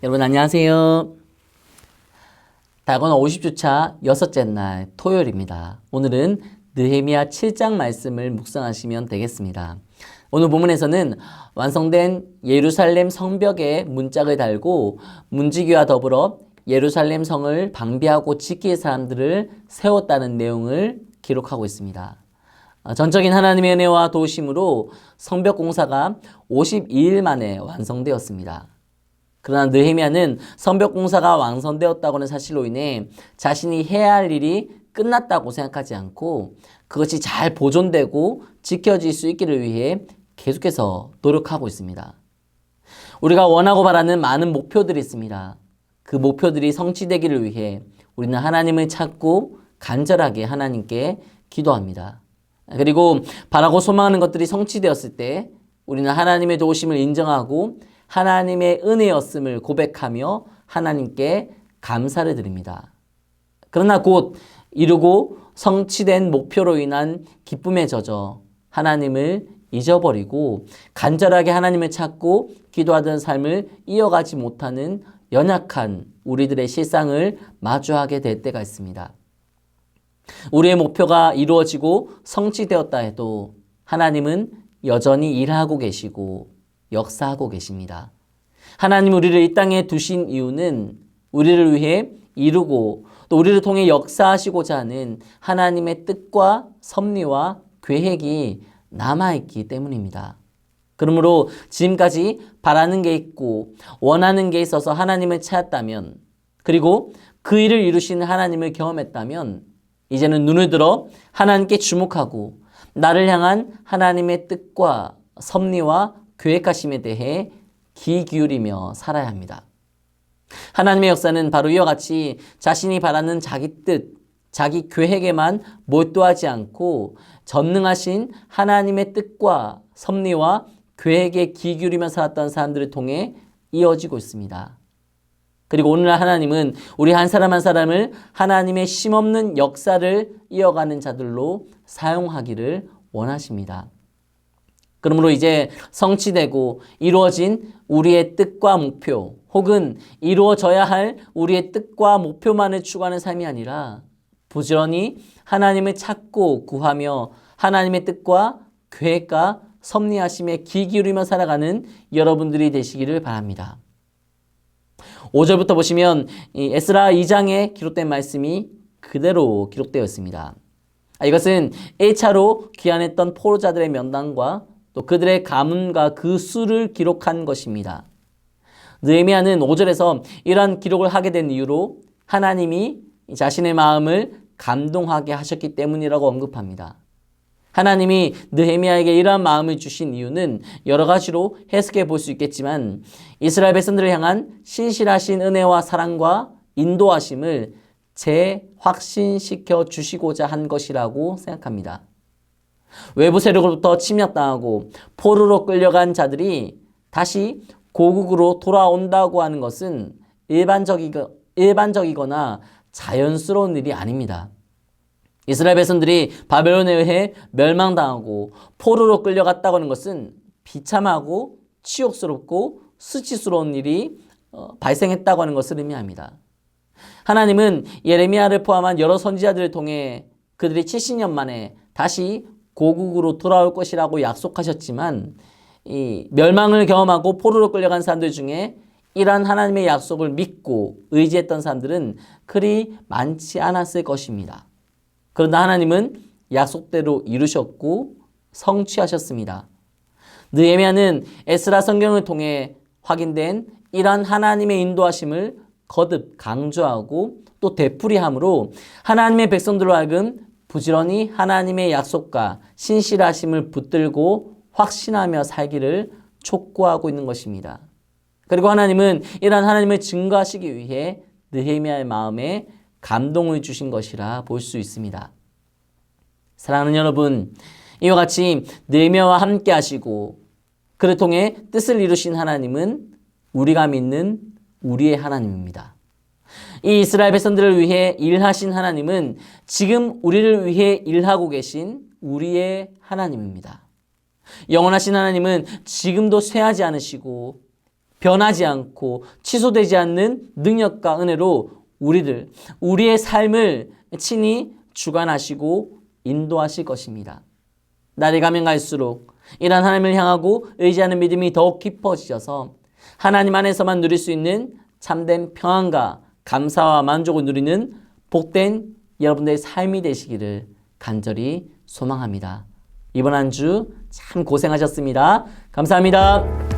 여러분 안녕하세요. 다가오는 50주차 여섯째 날 토요일입니다. 오늘은 느헤미야 7장 말씀을 묵상하시면 되겠습니다. 오늘 본문에서는 완성된 예루살렘 성벽에 문짝을 달고 문지기와 더불어 예루살렘 성을 방비하고 지킬 사람들을 세웠다는 내용을 기록하고 있습니다. 전적인 하나님의 은혜와 도우심으로 성벽 공사가 52일 만에 완성되었습니다. 그러나 느헤미야는 성벽 공사가 완성되었다고는 사실로 인해 자신이 해야 할 일이 끝났다고 생각하지 않고 그것이 잘 보존되고 지켜질 수 있기를 위해 계속해서 노력하고 있습니다. 우리가 원하고 바라는 많은 목표들이 있습니다. 그 목표들이 성취되기를 위해 우리는 하나님을 찾고 간절하게 하나님께 기도합니다. 그리고 바라고 소망하는 것들이 성취되었을 때 우리는 하나님의 도우심을 인정하고 하나님의 은혜였음을 고백하며 하나님께 감사를 드립니다. 그러나 곧 이루고 성취된 목표로 인한 기쁨에 젖어 하나님을 잊어버리고 간절하게 하나님을 찾고 기도하던 삶을 이어가지 못하는 연약한 우리들의 실상을 마주하게 될 때가 있습니다. 우리의 목표가 이루어지고 성취되었다 해도 하나님은 여전히 일하고 계시고 역사하고 계십니다. 하나님 우리를 이 땅에 두신 이유는 우리를 위해 이루고 또 우리를 통해 역사하시고자 하는 하나님의 뜻과 섭리와 계획이 남아있기 때문입니다. 그러므로 지금까지 바라는 게 있고 원하는 게 있어서 하나님을 찾았다면 그리고 그 일을 이루신 하나님을 경험했다면 이제는 눈을 들어 하나님께 주목하고 나를 향한 하나님의 뜻과 섭리와 계획하심에 대해 귀 기울이며 살아야 합니다. 하나님의 역사는 바로 이와 같이 자신이 바라는 자기 뜻, 자기 계획에만 몰두하지 않고 전능하신 하나님의 뜻과 섭리와 계획에 귀 기울이며 살았던 사람들을 통해 이어지고 있습니다. 그리고 오늘날 하나님은 우리 한 사람 한 사람을 하나님의 쉼없는 역사를 이어가는 자들로 사용하기를 원하십니다. 그러므로 이제 성취되고 이루어진 우리의 뜻과 목표 혹은 이루어져야 할 우리의 뜻과 목표만을 추구하는 삶이 아니라 부지런히 하나님을 찾고 구하며 하나님의 뜻과 계획과 섭리하심에 귀 기울이며 살아가는 여러분들이 되시기를 바랍니다. 5절부터 보시면 에스라 2장에 기록된 말씀이 그대로 기록되어 있습니다. 이것은 1차로 귀환했던 포로자들의 명단과 또 그들의 가문과 그 수를 기록한 것입니다. 느헤미야는 5절에서 이러한 기록을 하게 된 이유로 하나님이 자신의 마음을 감동하게 하셨기 때문이라고 언급합니다. 하나님이 느헤미야에게 이러한 마음을 주신 이유는 여러 가지로 해석해 볼 수 있겠지만 이스라엘 백성들을 향한 신실하신 은혜와 사랑과 인도하심을 재확신시켜 주시고자 한 것이라고 생각합니다. 외부 세력으로부터 침략당하고 포로로 끌려간 자들이 다시 고국으로 돌아온다고 하는 것은 일반적이거나 자연스러운 일이 아닙니다. 이스라엘 백성들이 바벨론에 의해 멸망당하고 포로로 끌려갔다고 하는 것은 비참하고 치욕스럽고 수치스러운 일이 발생했다고 하는 것을 의미합니다. 하나님은 예레미야를 포함한 여러 선지자들을 통해 그들이 70년 만에 다시 고국으로 돌아올 것이라고 약속하셨지만 이 멸망을 경험하고 포로로 끌려간 사람들 중에 이러한 하나님의 약속을 믿고 의지했던 사람들은 그리 많지 않았을 것입니다. 그러나 하나님은 약속대로 이루셨고 성취하셨습니다. 느헤미야는 에스라 성경을 통해 확인된 이러한 하나님의 인도하심을 거듭 강조하고 또 되풀이함으로 하나님의 백성들로 하여금 부지런히 하나님의 약속과 신실하심을 붙들고 확신하며 살기를 촉구하고 있는 것입니다. 그리고 하나님은 이러한 하나님을 증거하시기 위해 느헤미야의 마음에 감동을 주신 것이라 볼 수 있습니다. 사랑하는 여러분, 이와 같이 느헤미야와 함께 하시고 그를 통해 뜻을 이루신 하나님은 우리가 믿는 우리의 하나님입니다. 이 이스라엘 백성들을 위해 일하신 하나님은 지금 우리를 위해 일하고 계신 우리의 하나님입니다. 영원하신 하나님은 지금도 쇠하지 않으시고 변하지 않고 취소되지 않는 능력과 은혜로 우리의 삶을 친히 주관하시고 인도하실 것입니다. 날이 가면 갈수록 이런 하나님을 향하고 의지하는 믿음이 더욱 깊어지셔서 하나님 안에서만 누릴 수 있는 참된 평안과 감사와 만족을 누리는 복된 여러분들의 삶이 되시기를 간절히 소망합니다. 이번 한 주 참 고생하셨습니다. 감사합니다.